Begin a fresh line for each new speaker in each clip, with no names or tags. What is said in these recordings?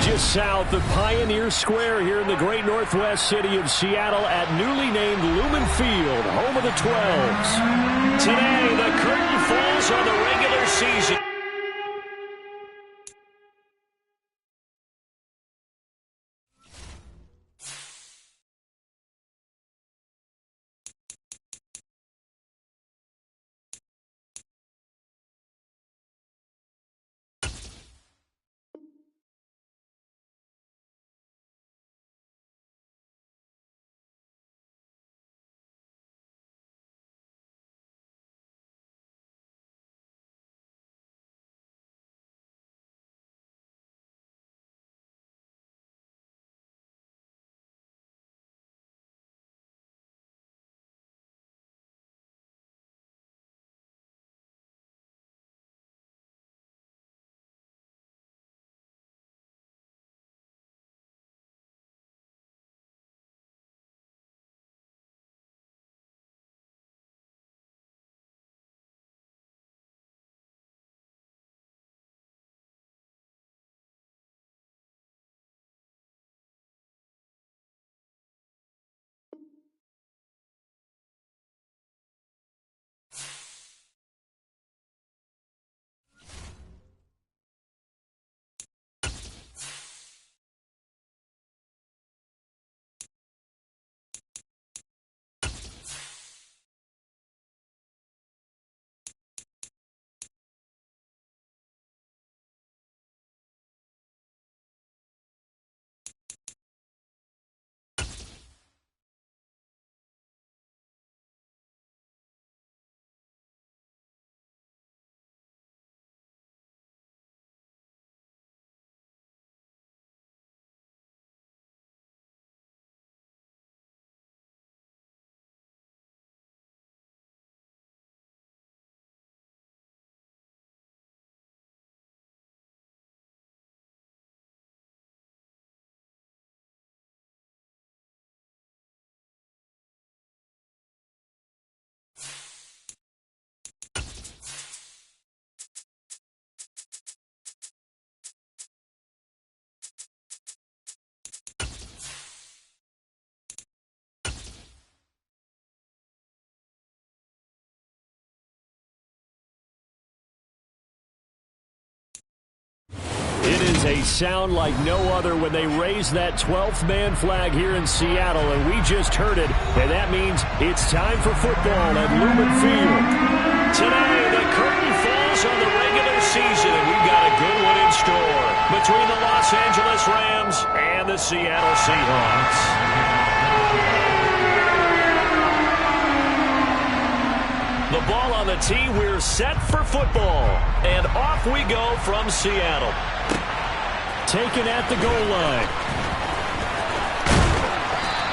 just south of Pioneer Square here in the great northwest city of Seattle at newly named Lumen Field, home of the 12s. Today, the curtain falls on the regular season. It is a sound like no other when they raise that 12th man flag here in Seattle, and we just heard it, and that means it's time for football at Lumen Field. Today, the curtain falls on the regular season, and we've got a good one in store between the Los Angeles Rams and the Seattle Seahawks. The ball on the tee, we're set for football, and off we go from Seattle. Taken at the goal line.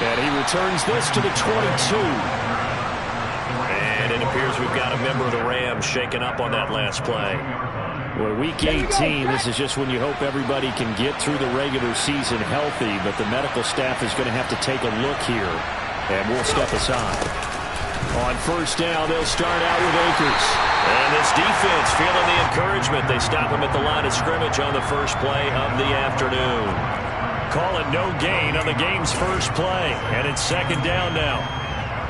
And he returns this to the 22. And it appears we've got a member of the Rams shaken up on that last play. Well, week 18, this is just when you hope everybody can get through the regular season healthy, but the medical staff is going to have to take a look here, and we'll step aside. On first down, they'll start out with Akers. And this defense feeling the encouragement. They stop him at the line of scrimmage on the first play of the afternoon. Call it no gain on the game's first play. And it's second down now.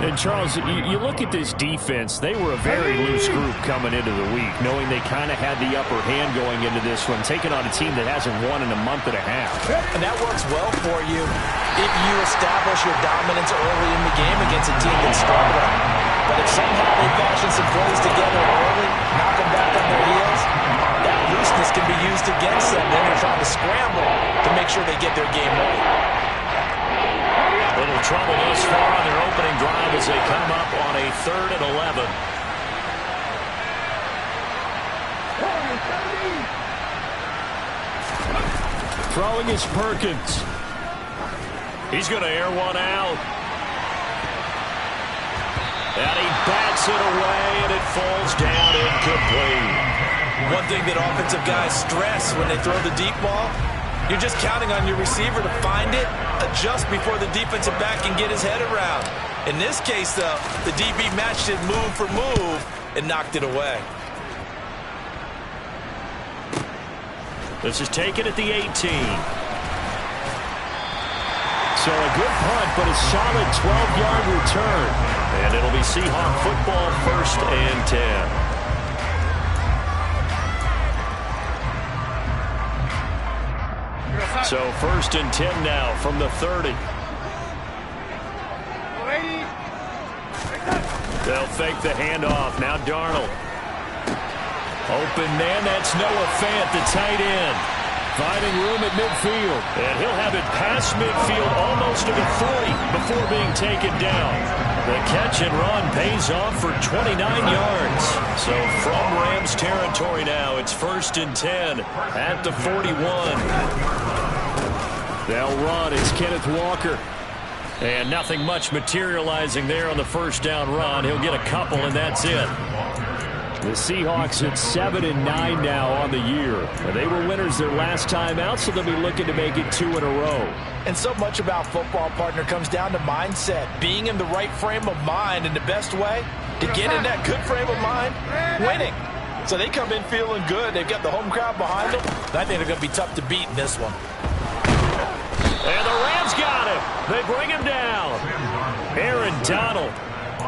And, Charles, you look at this defense, they were a very loose group coming into the week, knowing they kind of had the upper hand going into this one, taking on a team that hasn't won in a month and a half.
And that works well for you if you establish your dominance early in the game against a team that's struggling. But if somehow they fashion some plays together early, knock them back on their heels, that looseness can be used against them. Then they're trying to scramble to make sure they get their game right.
Little trouble thus far on their opening drive as they come up on a 3rd and 11. Throwing is Perkins. He's going to air one out. And he bats it away, and it falls down incomplete.
One thing that offensive guys stress when they throw the deep ball, you're just counting on your receiver to find it, adjust before the defensive back can get his head around. In this case, though, the DB matched it move for move and knocked it away.
This is taken at the 18. So a good punt, but a solid 12-yard return. And it'll be Seahawk football, 1st and 10. So 1st and 10 now from the 30. They'll fake the handoff. Now Darnold. Open man, that's Noah Fant, the tight end. Finding room at midfield. And he'll have it past midfield almost to the 40 before being taken down. The catch and run pays off for 29 yards. So from Rams territory now, it's 1st and 10 at the 41. They'll run. It's Kenneth Walker. And nothing much materializing there on the 1st down run. He'll get a couple, and that's it. The Seahawks at 7-9 now on the year. And they were winners their last time out, so they'll be looking to make it 2 in a row.
And so much about football, partner, comes down to mindset. Being in the right frame of mind, and the best way to get in that good frame of mind, winning. So they come in feeling good. They've got the home crowd behind them. I think they're going to be tough to beat in this one.
And the Rams got him. They bring him down. Aaron Donald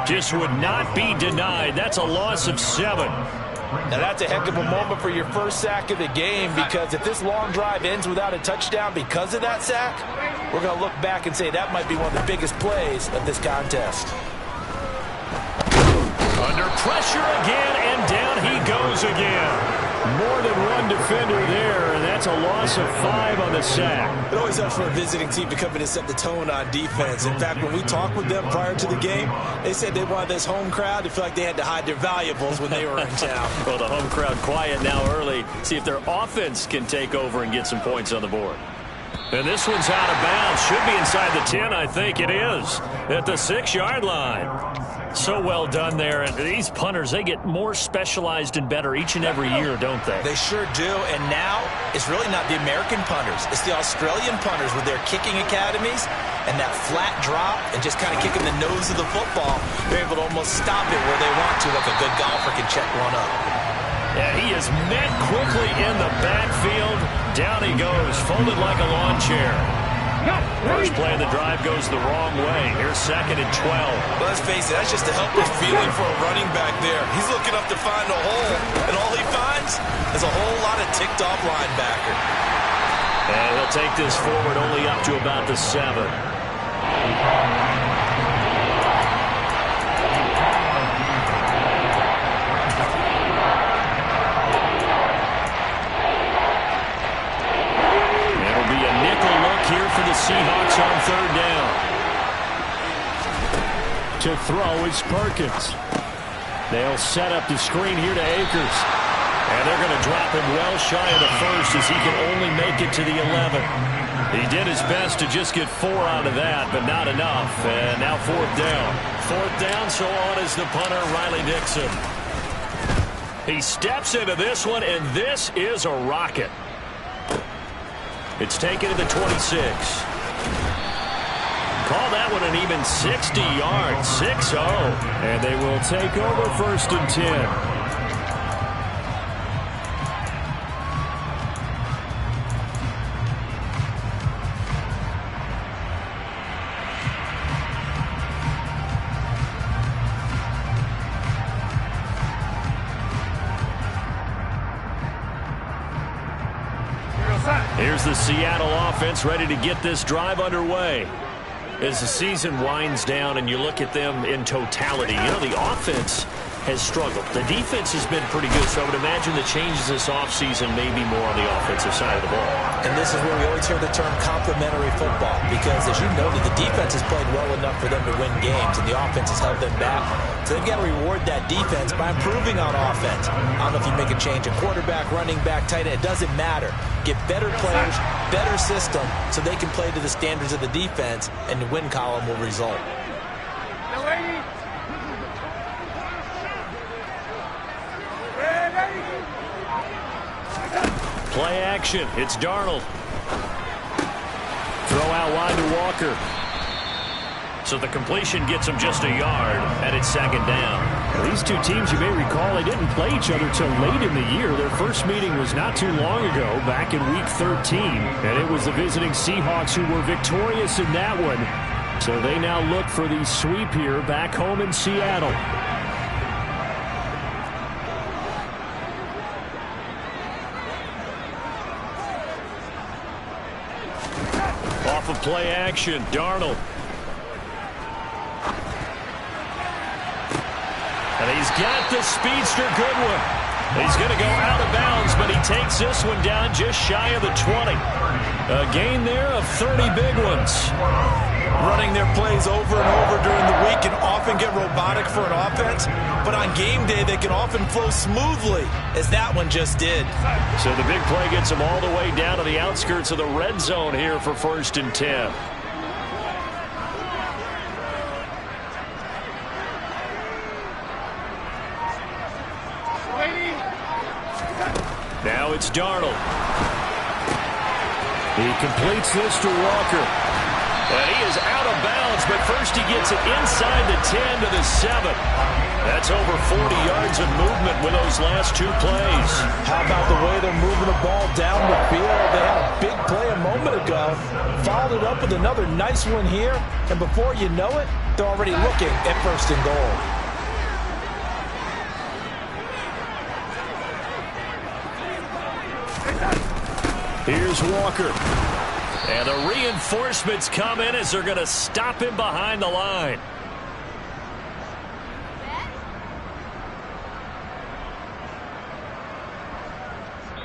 just would not be denied. That's a loss of 7.
Now that's a heck of a moment for your first sack of the game, because if this long drive ends without a touchdown because of that sack, we're going to look back and say that might be one of the biggest plays of this contest.
Under pressure again, and down he goes again. More than one defender there, and that's a loss of 5 on the sack.
It always helps for a visiting team to come in and set the tone on defense. In fact, when we talked with them prior to the game, they said they wanted this home crowd to feel like they had to hide their valuables when they were in town.
Well, the home crowd quiet now early. See if their offense can take over and get some points on the board. And this one's out of bounds. Should be inside the 10, I think it is. At the 6-yard line. So well done there. And these punters, they get more specialized and better each and every year, don't they?
They sure do. And now it's really not the American punters. It's the Australian punters with their kicking academies and that flat drop and just kind of kicking the nose of the football. They're able to almost stop it where they want to, like a good golfer can check one up.
And he is met quickly in the backfield. Down he goes, folded like a lawn chair. First play of the drive goes the wrong way. Here's 2nd and 12.
Let's face it, that's just a helpless feeling for a running back there. He's looking up to find a hole, and all he finds is a whole lot of ticked-off linebacker.
And he'll take this forward only up to about the 7. Here for the Seahawks on 3rd down. To throw is Perkins. They'll set up the screen here to Akers. And they're going to drop him well shy of the 1st as he can only make it to the 11. He did his best to just get 4 out of that, but not enough. And now 4th down. 4th down, so on is the punter, Riley Dixon. He steps into this one, and this is a rocket. It's taken to the 26. Call that one an even 60 yards, 6-0. And they will take over 1st and 10. Here's the Seattle offense ready to get this drive underway. As the season winds down and you look at them in totality, you know, the offense has struggled. The defense has been pretty good, so I would imagine the changes this offseason may be more on the offensive side of the ball.
And this is where we always hear the term complementary football, because as you noted, the defense has played well enough for them to win games, and the offense has held them back. So they've got to reward that defense by improving on offense. I don't know if you make a change at quarterback, running back, tight end. It doesn't matter. Get better players, better system, so they can play to the standards of the defense, and the win column will result.
Play action. It's Darnold. Throw out wide to Walker. So the completion gets him just a yard, and it's 2nd down. These two teams, you may recall, they didn't play each other till late in the year. Their first meeting was not too long ago, back in Week 13. And it was the visiting Seahawks who were victorious in that one. So they now look for the sweep here back home in Seattle. Off of play action, Darnold. And he's got the speedster Goodwin. He's going to go out of bounds, but he takes this one down just shy of the 20. A gain there of 30 big ones.
Running their plays over and over during the week can often get robotic for an offense, but on game day they can often flow smoothly, as that one just did.
So the big play gets them all the way down to the outskirts of the red zone here for 1st and 10. Now it's Darnold. He completes this to Walker. And he is out of bounds, but first he gets it inside the 10 to the 7. That's over 40 yards of movement with those last two plays.
How about the way they're moving the ball down the field? They had a big play a moment ago, followed it up with another nice one here, and before you know it, they're already looking at 1st and goal.
Here's Walker. And the reinforcements come in as they're going to stop him behind the line.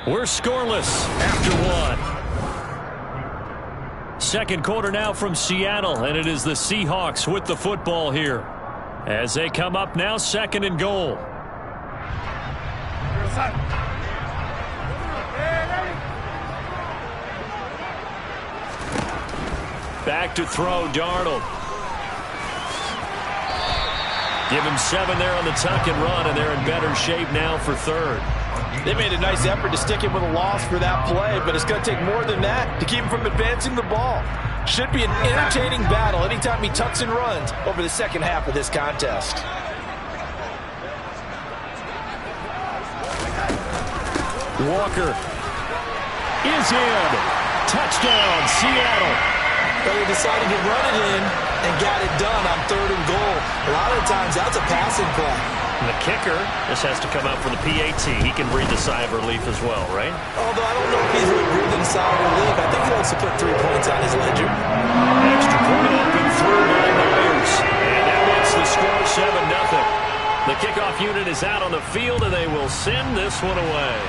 We're scoreless after one. Second quarter now from Seattle, and it is the Seahawks with the football here. As they come up now, 2nd and goal. Back to throw, Darnold. Give him 7 there on the tuck and run, and they're in better shape now for 3rd.
They made a nice effort to stick him with a loss for that play, but it's going to take more than that to keep him from advancing the ball. Should be an entertaining battle anytime he tucks and runs over the second half of this contest.
Walker is in. Touchdown, Seattle.
But they decided to run it in and got it done on 3rd and goal. A lot of times that's a passing play.
And the kicker just has to come out for the PAT. He can breathe a sigh of relief as well, right?
Although I don't know if he's really breathing a sigh of relief. I think he likes to put 3 points on his ledger.
Extra point up and through by the Warriors. And that makes the score 7-0. The kickoff unit is out on the field, and they will send this one away.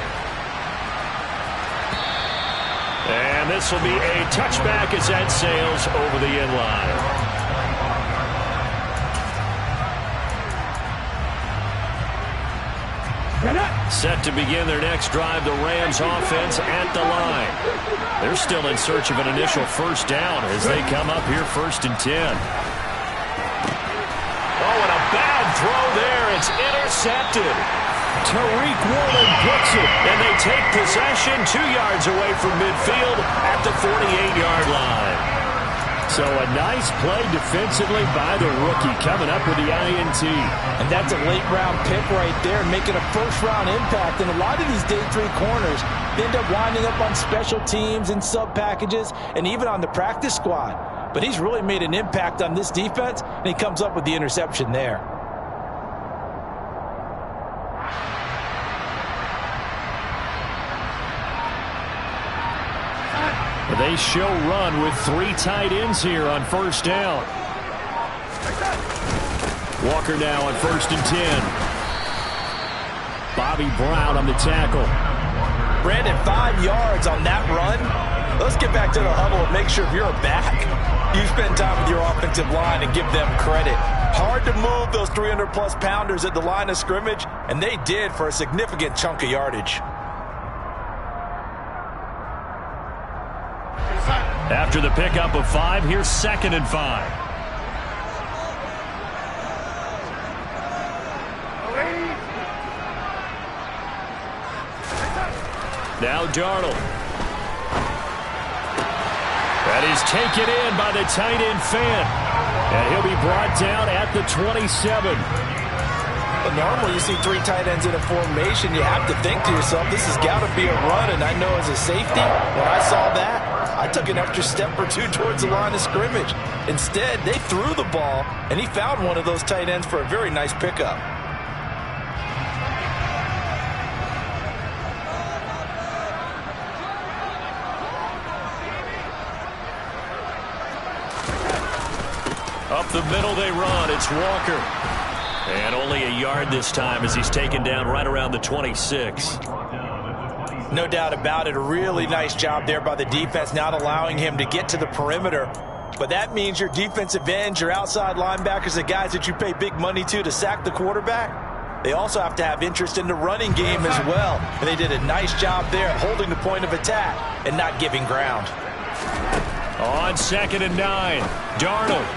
And this will be a touchback as that sails over the end line. Set to begin their next drive, the Rams offense at the line. They're still in search of an initial first down as they come up here 1st and 10. Oh, and a bad throw there. It's intercepted. Tariq Woolen gets it, and they take possession 2 yards away from midfield at the 48-yard line. So a nice play defensively by the rookie coming up with the INT.
And that's a late-round pick right there, making a first-round impact. And a lot of these day 3 corners end up winding up on special teams and sub-packages and even on the practice squad. But he's really made an impact on this defense, and he comes up with the interception there.
They show run with 3 tight ends here on 1st down. Walker now on 1st and 10. Bobby Brown on the tackle.
Brandon, 5 yards on that run. Let's get back to the huddle and make sure if you're a back, you spend time with your offensive line and give them credit. Hard to move those 300-plus pounders at the line of scrimmage, and they did for a significant chunk of yardage.
After the pickup of 5, here's 2nd and 5. Now Darnold. That is taken in by the tight end Fant. And he'll be brought down at the 27.
Well, normally you see 3 tight ends in a formation, you have to think to yourself, this has got to be a run. And I know as a safety, when I saw that, I took an extra step or 2 towards the line of scrimmage. Instead, they threw the ball, and he found one of those tight ends for a very nice pickup.
Up the middle they run. It's Walker. And only a yard this time as he's taken down right around the 26.
No doubt about it. A really nice job there by the defense, not allowing him to get to the perimeter. But that means your defensive ends, your outside linebackers, the guys that you pay big money to sack the quarterback, they also have to have interest in the running game as well. And they did a nice job there holding the point of attack and not giving ground.
On 2nd and 9, Darnold.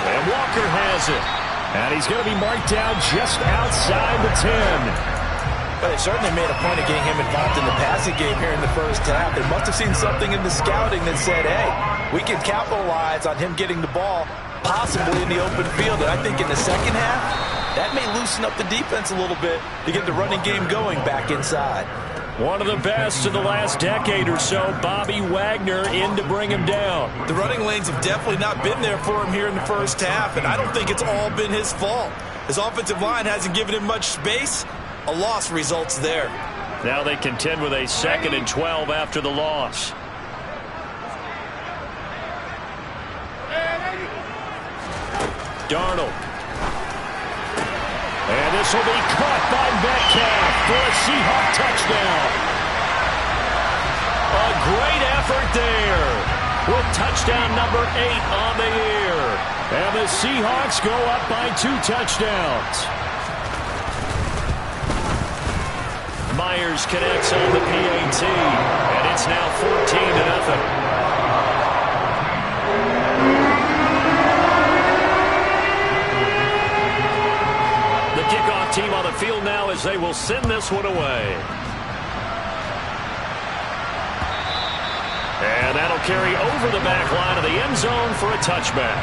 And Walker has it. And he's going to be marked down just outside the 10.
But they certainly made a point of getting him involved in the passing game here in the first half. They must have seen something in the scouting that said, hey, we can capitalize on him getting the ball, possibly in the open field. And I think in the second half, that may loosen up the defense a little bit to get the running game going back inside.
One of the best in the last decade or so, Bobby Wagner in to bring him down.
The running lanes have definitely not been there for him here in the first half, and I don't think it's all been his fault. His offensive line hasn't given him much space. A loss results there.
Now they contend with a 2nd and 12 after the loss. Darnold. And this will be caught by Metcalf for a Seahawk touchdown. A great effort there with touchdown number 8 on the year. And the Seahawks go up by 2 touchdowns. Myers connects on the PAT, and it's now 14-0. Kickoff team on the field now as they will send this one away. And that'll carry over the back line of the end zone for a touchback.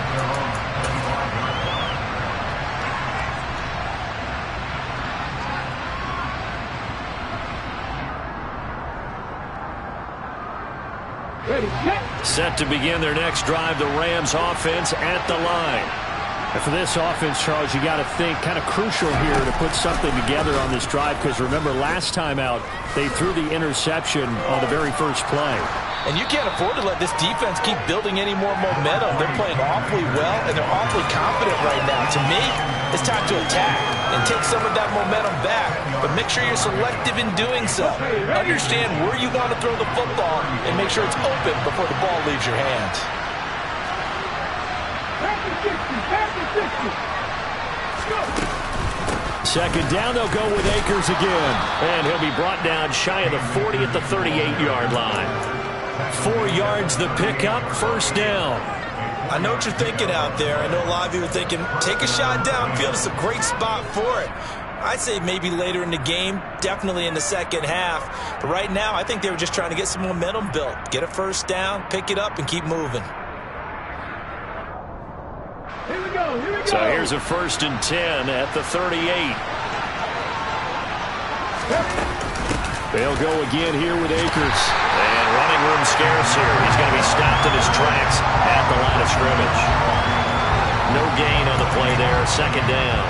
Set to begin their next drive, the Rams offense at the line. And for this offense, Charles, you got to think kind of crucial here to put something together on this drive, because remember last time out they threw the interception on the very first play.
And you can't afford to let this defense keep building any more momentum. They're playing awfully well, and they're awfully confident right now. To me, it's time to attack and take some of that momentum back, but make sure you're selective in doing so. Understand where you want to throw the football and make sure it's open before the ball leaves your hands.
Second down, they'll go with Akers again. And he'll be brought down shy of the 40 at the 38-yard line. 4 yards the pickup, first down.
I know what you're thinking out there. I know a lot of you are thinking, take a shot downfield. It's a great spot for it. I'd say maybe later in the game, definitely in the second half. But right now, I think they were just trying to get some momentum built. Get a first down, pick it up, and keep moving.
Here we go.
So here's a 1st and 10 at the 38. They'll go again here with Akers.
And running room scarce here. He's going to be stopped in his tracks at the line of scrimmage. No gain on the play there, 2nd down.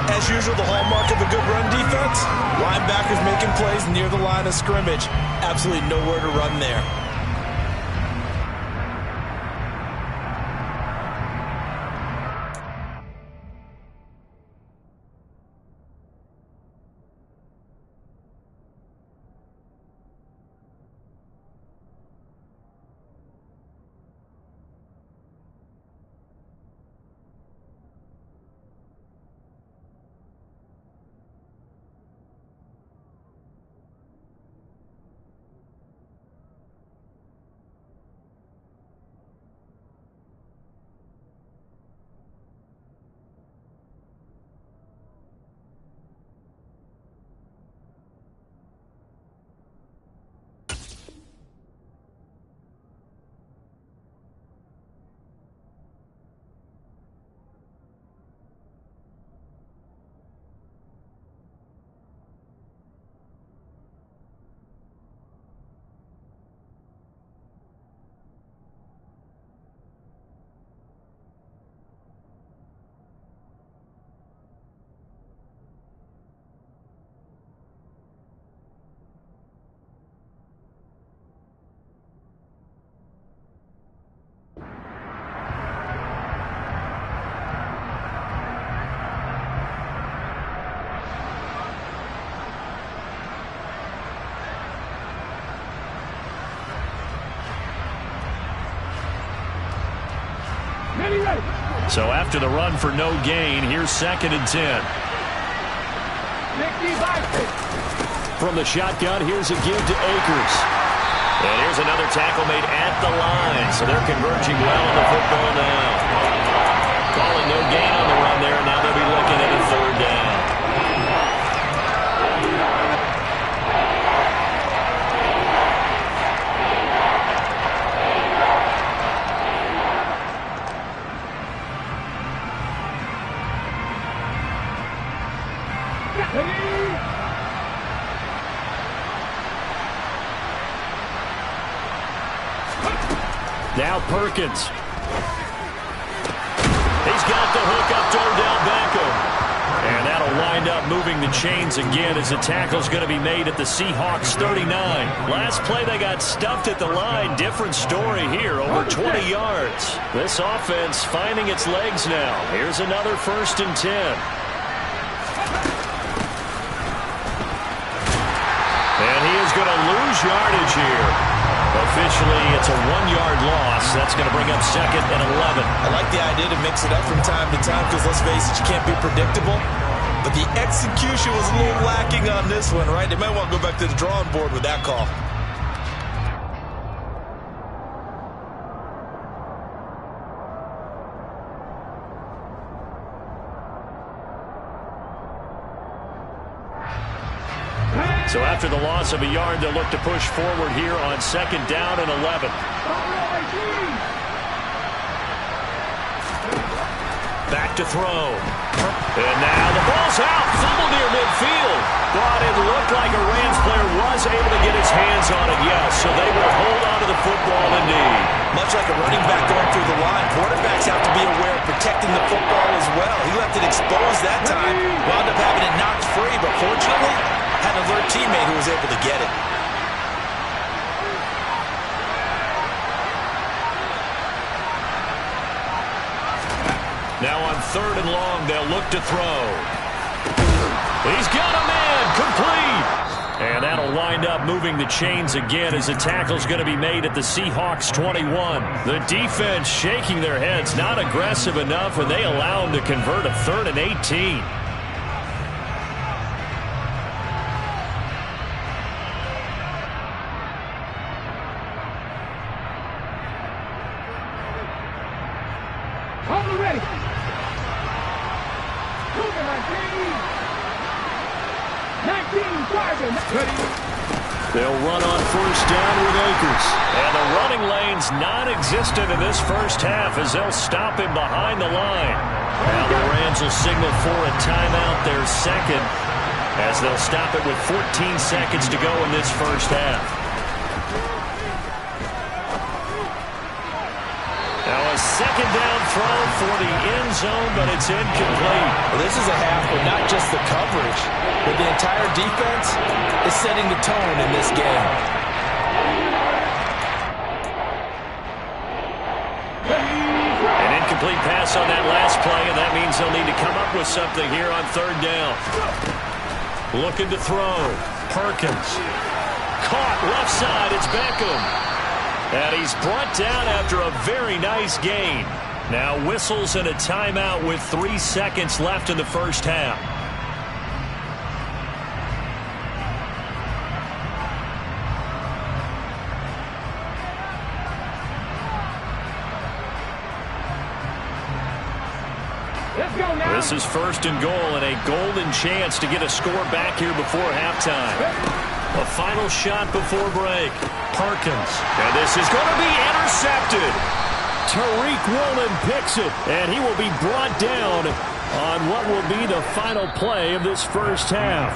As usual, the hallmark of a good run defense, linebackers making plays near the line of scrimmage. Absolutely nowhere to run there.
So after the run for no gain, here's 2nd and 10. From the shotgun, here's a give to Akers. And here's another tackle made at the line. So they're converging well on the football now. Calling no gain on the run there. Now they'll be looking at a 3rd down. Now Perkins. He's got the hook up to Odell Beckham. And that'll wind up moving the chains again as the tackle's going to be made at the Seahawks 39. Last play they got stuffed at the line. Different story here, over 20 yards. This offense finding its legs now. Here's another 1st and 10. And he is going to lose yardage here. Officially, it's a 1-yard loss. That's going to bring up 2nd and 11.
I like the idea to mix it up from time to time because, let's face it, you can't be predictable. But the execution was a little lacking on this one, right? They might want to go back to the drawing board with that call.
So after the loss of a yard, they'll look to push forward here on 2nd down and 11. Back to throw. And now the ball's out. Fumble near midfield. But it looked like a Rams player was able to get his hands on it, yes. So they will hold on to the football indeed.
Much like a running back going through the line, quarterbacks have to be aware of protecting the football as well. He left it exposed that time. Wound up having it knocked free, but fortunately, had an alert teammate who was able to get it.
Now on 3rd and long, they'll look to throw. He's got a man, complete. And that'll wind up moving the chains again as the tackle's going to be made at the Seahawks 21. The defense shaking their heads, not aggressive enough, and they allow him to convert a 3rd and 18. They'll run on 1st down with Akers. And the running lane's non-existent in this first half as they'll stop him behind the line. Now the Rams will signal for a timeout, their 2nd, as they'll stop it with 14 seconds to go in this first half. Now a 2nd down throw for the end zone, but it's incomplete.
Well, this is a half where not just the coverage, but the entire defense is setting the tone in this game.
An incomplete pass on that last play, and that means they'll need to come up with something here on 3rd down. Looking to throw. Perkins. Caught left side. It's Beckham. And he's brought down after a very nice gain. Now whistles and a timeout with 3 seconds left in the first half. This is 1st and goal and a golden chance to get a score back here before halftime. A final shot before break. Perkins. And this is going to be intercepted. Tariq Woolen picks it, and he will be brought down on what will be the final play of this first half.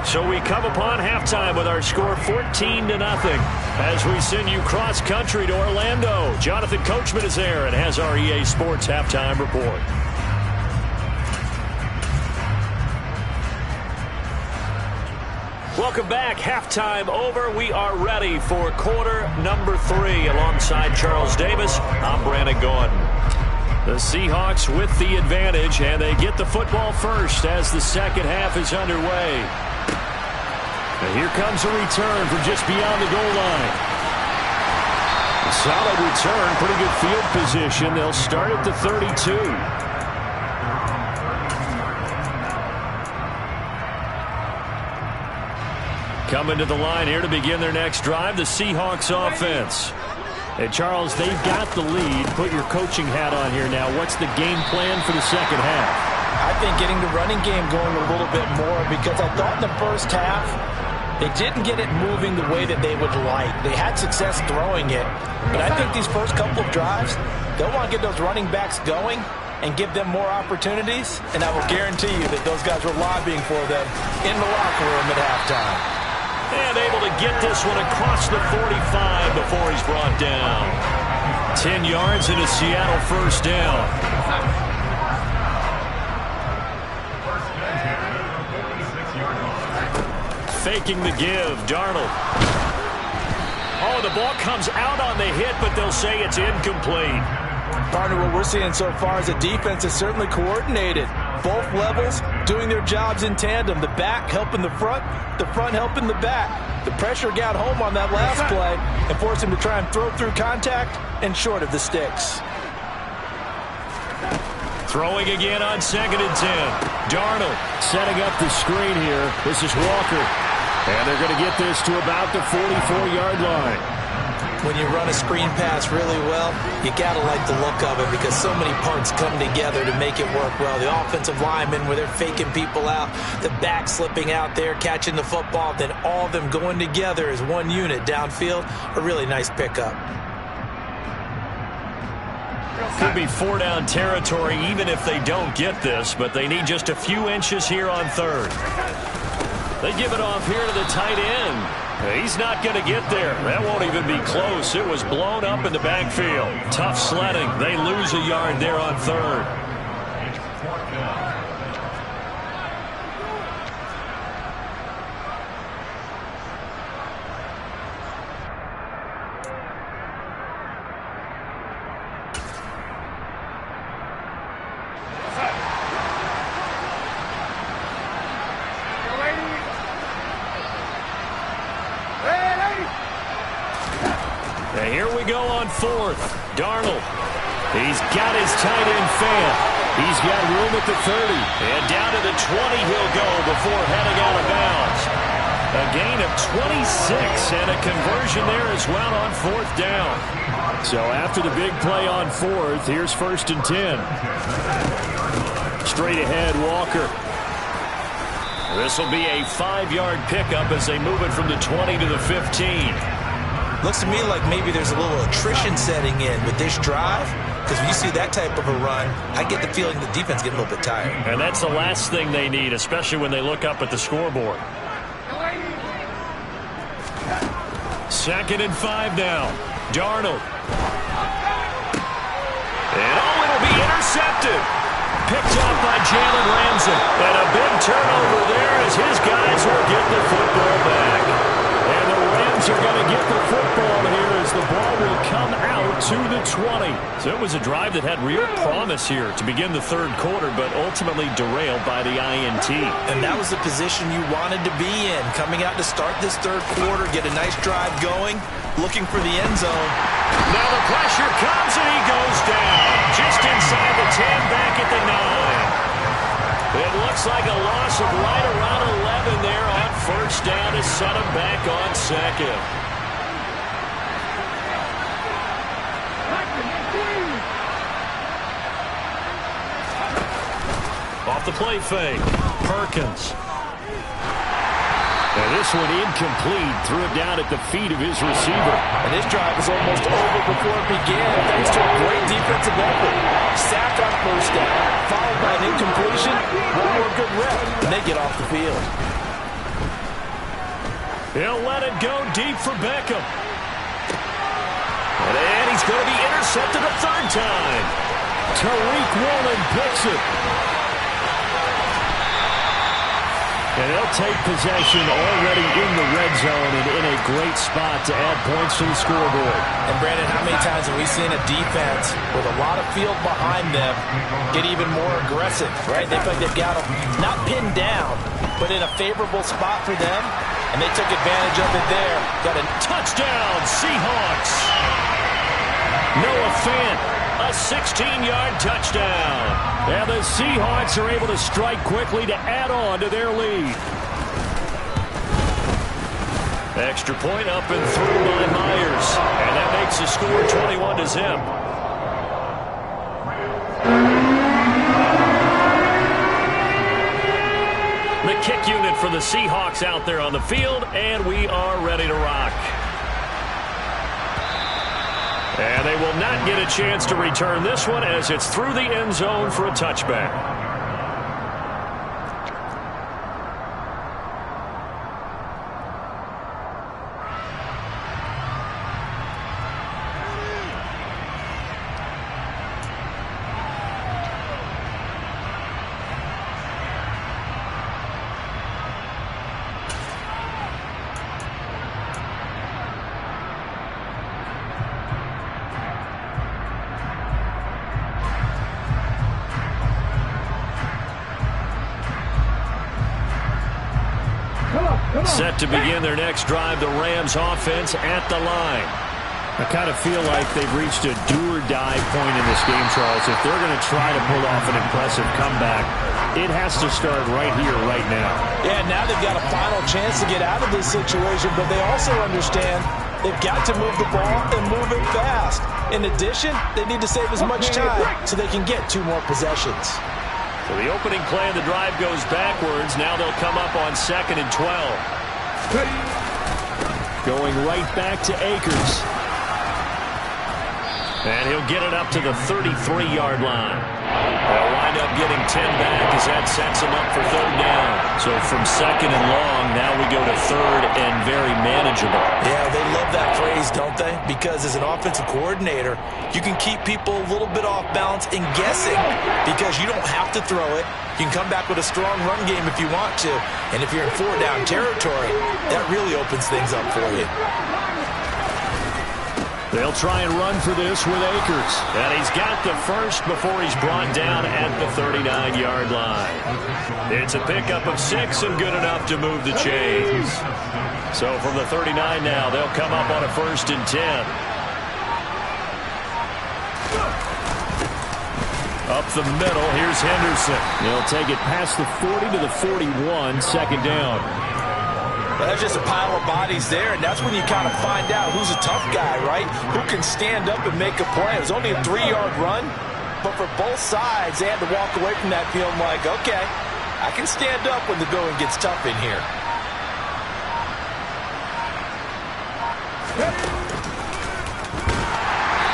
So we come upon halftime with our score 14-0 as we send you cross-country to Orlando. Jonathan Coachman is there and has our EA Sports halftime report. Welcome back. Halftime over. We are ready for quarter number 3. Alongside Charles Davis, I'm Brandon Gordon. The Seahawks with the advantage, and they get the football first as the second half is underway. And here comes a return from just beyond the goal line. Solid return, pretty good field position. They'll start at the 32. Coming to the line here to begin their next drive, the Seahawks offense. And Charles, they've got the lead. Put your coaching hat on here now. What's the game plan for the second half?
I think getting the running game going a little bit more, because I thought in the first half they didn't get it moving the way that they would like. They had success throwing it, but I think these first couple of drives, they'll want to get those running backs going and give them more opportunities, and I will guarantee you that those guys were lobbying for them in the locker room at halftime.
And able to get this one across the 45 before he's brought down. 10 yards and a Seattle first down. Faking the give, Darnold. Oh, the ball comes out on the hit, but they'll say it's incomplete.
Partner, what we're seeing so far is a defense is certainly coordinated. Both levels doing their jobs in tandem. The back helping the front helping the back. The pressure got home on that last play and forced him to try and throw through contact and short of the sticks.
Throwing again on 2nd and 10. Darnold setting up the screen here. This is Walker. And they're going to get this to about the 44-yard line.
When you run a screen pass really well, you got to like the look of it, because so many parts come together to make it work well. The offensive linemen, where they're faking people out, the back slipping out there, catching the football, then all of them going together as one unit downfield. A really nice pickup.
Could be 4-down territory even if they don't get this, but they need just a few inches here on 3rd. They give it off here to the tight end. He's not going to get there. That won't even be close. It was blown up in the backfield. Tough sledding. They lose a yard there on 3rd. Here we go on 4th. Darnold. He's got his tight end fan. He's got room at the 30. And down to the 20 he'll go before heading out of bounds. A gain of 26 and a conversion there as well on 4th down. So after the big play on 4th, here's 1st and 10. Straight ahead, Walker. This will be a 5-yard pickup as they move it from the 20 to the 15.
Looks to me like maybe there's a little attrition setting in with this drive, because when you see that type of a run, I get the feeling the defense getting a little bit tired.
And that's the last thing they need, especially when they look up at the scoreboard. 2nd and 5 now. Darnold. And it'll be intercepted. Picked off by Jalen Ramsey. And a big turnover there as his guys will get the football back. And the Rams are going to get the football here as the ball will come out to the 20. So it was a drive that had real promise here to begin the 3rd quarter, but ultimately derailed by the INT.
And that was the position you wanted to be in, coming out to start this 3rd quarter, get a nice drive going, looking for the end zone.
Now the pressure comes and he goes down. Just inside the 10, back at the 9. It looks like a loss of right around 11 there on 1st down to set him back on 2nd. Off the play fake, Perkins. And this one incomplete. Threw it down at the feet of his receiver.
And this drive was almost over before it began, thanks to a great defensive effort. Sack on 1st down, followed by an incompletion. One more good rep, and they get off the field.
He'll let it go deep for Beckham. And he's going to be intercepted a 3rd time. Tariq Woolen picks it. And they'll take possession already in the red zone and in a great spot to add points to the scoreboard.
And, Brandon, how many times have we seen a defense with a lot of field behind them get even more aggressive, right? They feel like they've got them not pinned down, but in a favorable spot for them, and they took advantage of it there. Got a
touchdown, Seahawks. Noah Fant, a 16-yard touchdown. And the Seahawks are able to strike quickly to add on to their lead. Extra point up and through by Myers. And that makes the score 21-0. The kick unit for the Seahawks out there on the field, and we are ready to rock. And they will not get a chance to return this one as it's through the end zone for a touchback. Set to begin their next drive, the Rams offense at the line. I kind of feel like they've reached a do-or-die point in this game, Charles. If they're going to try to pull off an impressive comeback, it has to start right here, right now.
Yeah, now they've got a final chance to get out of this situation, but they also understand they've got to move the ball and move it fast. In addition, they need to save as much time so they can get 2 more possessions.
So the opening play of the drive goes backwards. Now they'll come up on 2nd and 12. Going right back to Akers. And he'll get it up to the 33-yard line. They'll wind up getting 10 back as that sets him up for 3rd down. So from 2nd and long, now we go to 3rd and very manageable.
Yeah, they love that phrase, don't they? Because as an offensive coordinator, you can keep people a little bit off balance and guessing because you don't have to throw it. You can come back with a strong run game if you want to. And if you're in 4-down territory, that really opens things up for you.
They'll try and run for this with Akers. And he's got the first before he's brought down at the 39-yard line. It's a pickup of 6 and good enough to move the chains. So from the 39 now, they'll come up on a 1st and 10. Up the middle, here's Henderson. They'll take it past the 40 to the 41, 2nd down.
Well, that's just a pile of bodies there, and that's when you kind of find out who's a tough guy, right? Who can stand up and make a play. It was only a 3-yard run, but for both sides, they had to walk away from that feeling like, okay, I can stand up when the going gets tough in here.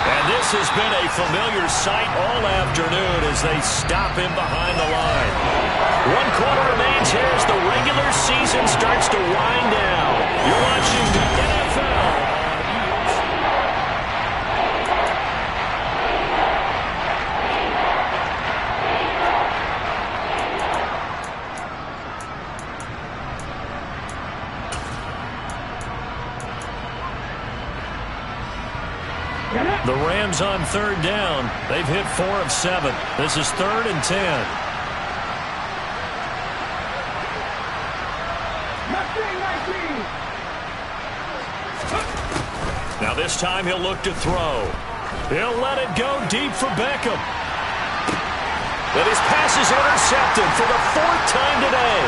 And this has been a familiar sight all afternoon as they stop him behind the line. 1 quarter remains here as the regular season starts to wind down. You're watching the NFL. The Rams on 3rd down. They've hit 4 of 7. This is 3rd and 10. Now this time he'll look to throw. He'll let it go deep for Beckham. But his pass is intercepted for the 4th time today.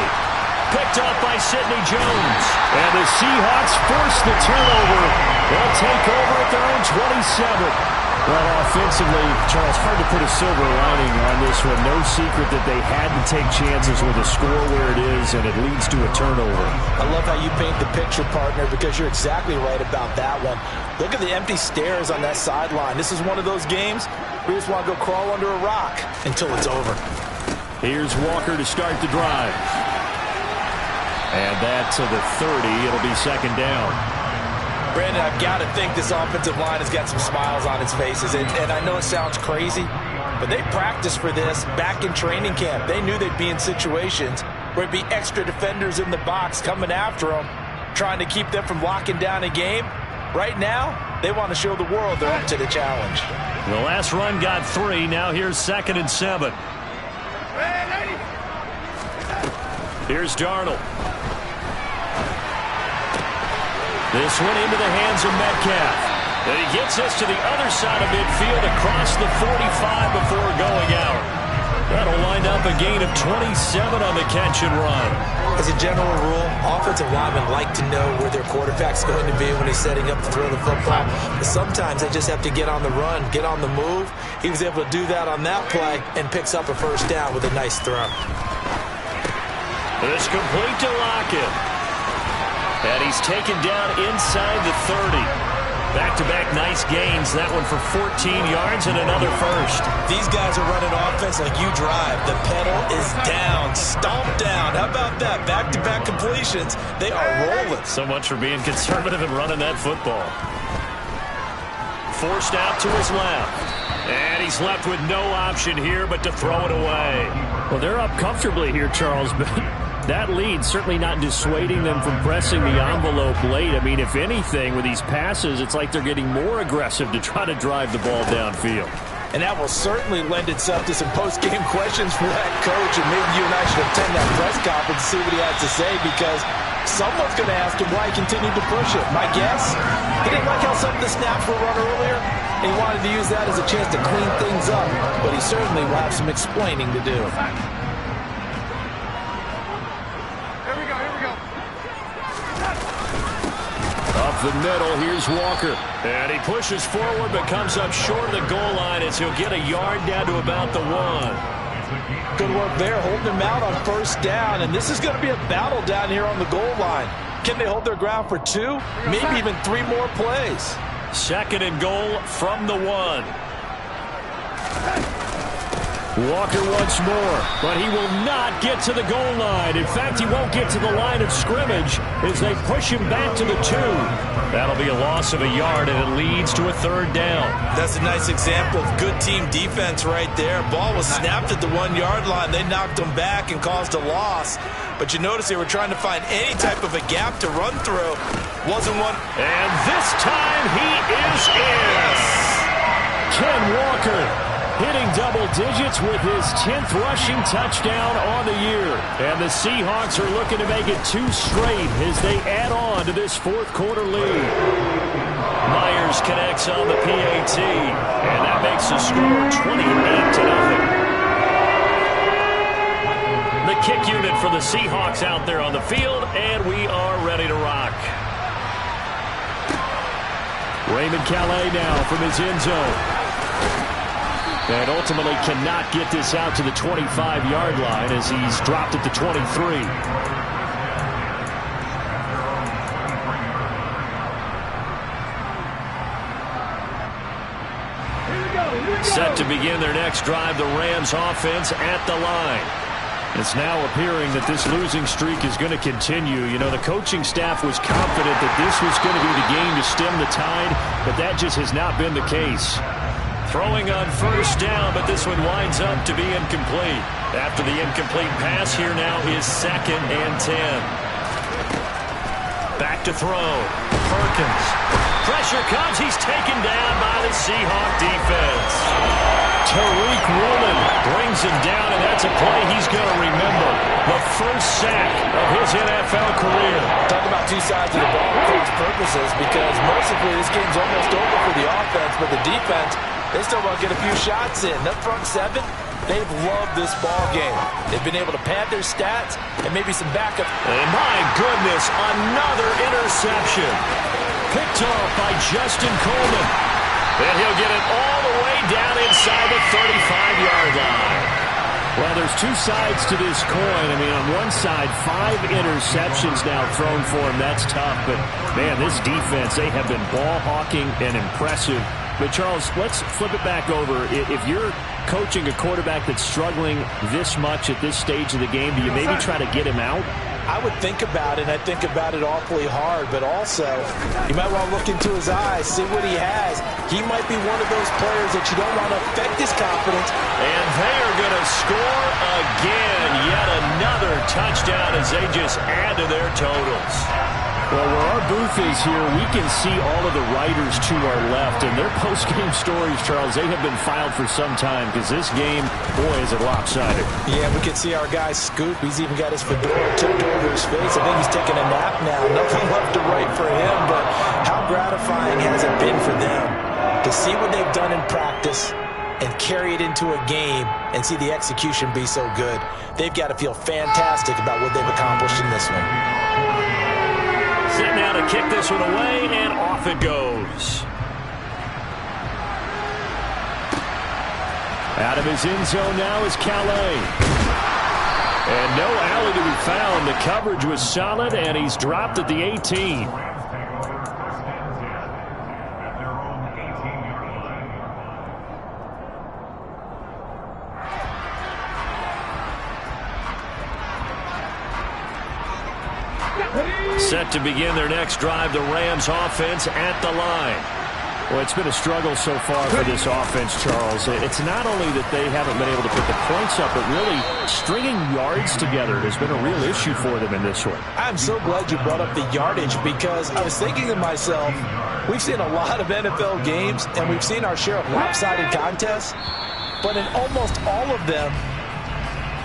Picked up by Sidney Jones. And the Seahawks force the turnover. They'll take over at their own 27. Well, offensively, Charles, hard to put a silver lining on this one. No secret that they had to take chances with a score where it is, and it leads to a turnover.
I love how you paint the picture, partner, because you're exactly right about that one. Look at the empty stares on that sideline. This is one of those games where you just want to go crawl under a rock until it's over.
Here's Walker to start the drive. And that to the 30. It'll be 2nd down.
Brandon, I've got to think this offensive line has got some smiles on its faces. And I know it sounds crazy, but they practiced for this back in training camp. They knew they'd be in situations where it'd be extra defenders in the box coming after them, trying to keep them from locking down a game. Right now, they want to show the world they're up to the challenge.
The last run got 3. Now here's 2nd and 7. Here's Darnold. This one into the hands of Metcalf. And he gets us to the other side of midfield across the 45 before going out. That'll wind up a gain of 27 on the catch and run.
As a general rule, offensive linemen like to know where their quarterback's going to be when he's setting up to throw the football. But sometimes they just have to get on the run, get on the move. He was able to do that on that play and picks up a first down with a nice throw.
It's complete to Lockett. And he's taken down inside the 30. Back-to-back nice gains. That one for 14 yards and another first.
These guys are running offense like you drive. The pedal is down, stomped down. How about that? Back-to-back completions. They are rolling.
So much for being conservative and running that football. Forced out to his left. And he's left with no option here but to throw it away. Well, they're up comfortably here, Charles, but that lead certainly not dissuading them from pressing the envelope late. I mean, if anything, with these passes, it's like they're getting more aggressive to try to drive the ball downfield.
And that will certainly lend itself to some post-game questions for that coach. And maybe you and I should attend that press conference and see what he has to say, because someone's going to ask him why he continued to push it. My guess, he didn't like how some of the snaps were run earlier, and he wanted to use that as a chance to clean things up. But he certainly will have some explaining to do.
Up the middle, here's Walker. And he pushes forward but comes up short of the goal line as he'll get a yard down to about the 1.
Good work there, holding him out on first down. And this is going to be a battle down here on the goal line. Can they hold their ground for 2? Maybe even 3 more plays.
Second and goal from the 1. Walker once more, but he will not get to the goal line. In fact, he won't get to the line of scrimmage as they push him back to the 2. That'll be a loss of a yard, and it leads to a 3rd down.
That's a nice example of good team defense right there. Ball was snapped at the 1-yard line. They knocked him back and caused a loss. But you notice they were trying to find any type of a gap to run through. Wasn't one.
And this time he is in. Ken Walker hitting double digits with his 10th rushing touchdown on the year. And the Seahawks are looking to make it 2 straight as they add on to this 4th quarter lead. Myers connects on the PAT, and that makes the score 28-0. The kick unit for the Seahawks out there on the field, and we are ready to rock. Raymond Calais now from his end zone. And ultimately cannot get this out to the 25-yard line as he's dropped at the 23. Set to begin their next drive, the Rams offense at the line. It's now appearing that this losing streak is going to continue. You know, the coaching staff was confident that this was going to be the game to stem the tide, but that just has not been the case. Throwing on first down, but this one winds up to be incomplete. After the incomplete pass, here now is 2nd and 10. Back to throw. Perkins. Pressure comes. He's taken down by the Seahawk defense. Tariq Woolen brings him down, and that's a play he's going to remember. The first sack of his NFL career.
Talk about 2 sides of the ball for cross purposes, because mercifully this game's almost over for the offense, but the defense, they still want to get a few shots in. That front 7, they've loved this ball game. They've been able to pad their stats and maybe some backup.
And my goodness, another interception. Picked off by Justin Coleman. And he'll get it all the way down inside the 35-yard line. Well, there's 2 sides to this coin. I mean, on one side, 5 interceptions now thrown for him. That's tough. But, man, this defense, they have been ball hawking and impressive. But, Charles, let's flip it back over. If you're coaching a quarterback that's struggling this much at this stage of the game, do you maybe try to get him out?
I would think about it, and I think about it awfully hard, but also you might want to look into his eyes, see what he has. He might be one of those players that you don't want to affect his confidence.
And they are going to score again. Yet another touchdown as they just add to their totals. Well, where our booth is here, we can see all of the writers to our left, and their post-game stories, Charles, they have been filed for some time because this game, boy, is it lopsided.
Yeah, we can see our guy Scoop. He's even got his fedora tipped over his face. I think he's taking a nap now. Nothing left to write for him, but how gratifying has it been for them? practice and carry it into a game and see the execution be so good. They've got to feel fantastic about what they've accomplished in this one.
Set now to kick this one away, and off it goes. Out of his end zone now is Calais. And no alley to be found. The coverage was solid, and he's dropped at the 18. Set to begin their next drive, the Rams offense at the line. Well, it's been a struggle so far for this offense, Charles. It's not only that they haven't been able to put the points up, but really stringing yards together has been a real issue for them in this one.
I'm so glad you brought up the yardage, because I was thinking to myself, we've seen a lot of NFL games, and we've seen our share of lopsided contests, but in almost all of them,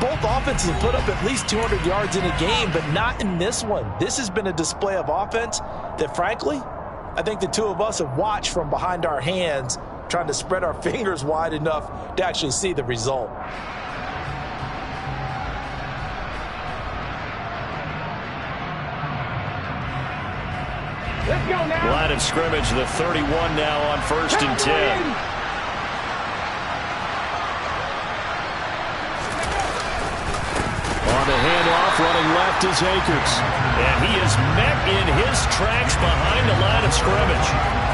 both offenses have put up at least 200 yards in a game, but not in this one. This has been a display of offense that, frankly, I think the two of us have watched from behind our hands, trying to spread our fingers wide enough to actually see the result.
Let's go now.
Line of scrimmage, the 31 now on 1st and 10. On the handoff, running left is Akers. And he is met in his tracks behind the line of scrimmage.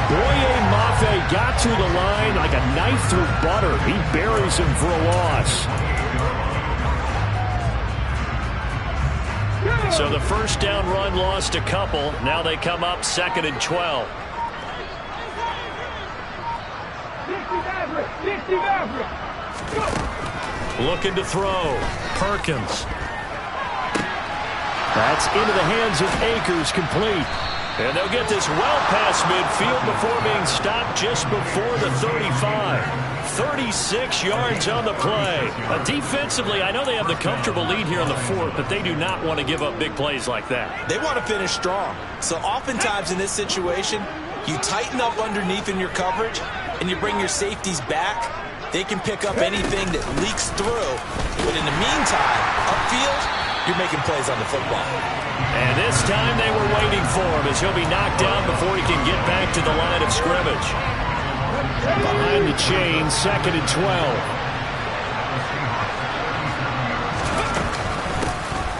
Boye Mafe got to the line like a knife through butter. He buries him for a loss. So the first down run lost a couple. Now they come up 2nd and 12.
60
Looking to throw. Perkins. That's into the hands of Akers, complete. And they'll get this well past midfield before being stopped just before the 35. 36 yards on the play. Defensively, I know they have the comfortable lead here on the 4th, but they do not want to give up big plays like that.
They want to finish strong. So oftentimes in this situation, you tighten up underneath in your coverage, and you bring your safeties back. They can pick up anything that leaks through. But in the meantime, upfield, you're making plays on the football.
And this time they were waiting for him, as he'll be knocked down before he can get back to the line of scrimmage. Behind the chain, 2nd and 12.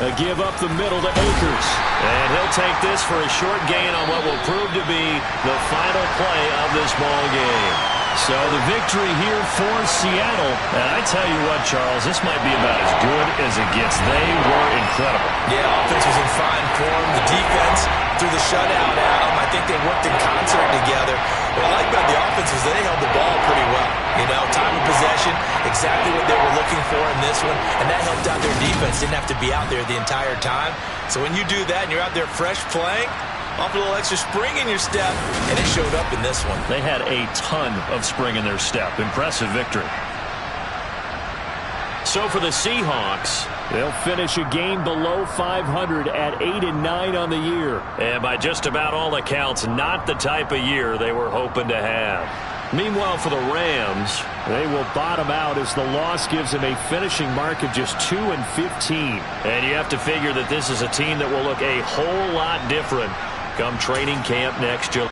A give up the middle to Akers. And he'll take this for a short gain on what will prove to be the final play of this ball game. So the victory here for Seattle. And I tell you what, Charles, this might be about as good as it gets. They were incredible.
Yeah, offense was in fine form. The defense through the shutout, Adam, I think they worked in concert together. What I like about the offense is they held the ball pretty well. You know, time of possession, exactly what they were looking for in this one, and that helped out their defense. Didn't have to be out there the entire time. So when you do that and you're out there fresh playing, off a little extra spring in your step, and it showed up in this one.
They had a ton of spring in their step. Impressive victory. So for the Seahawks, they'll finish a game below 500 at 8-9 on the year. And by just about all accounts, not the type of year they were hoping to have. Meanwhile, for the Rams, they will bottom out as the loss gives them a finishing mark of just 2-15. And you have to figure that this is a team that will look a whole lot different come training camp next July.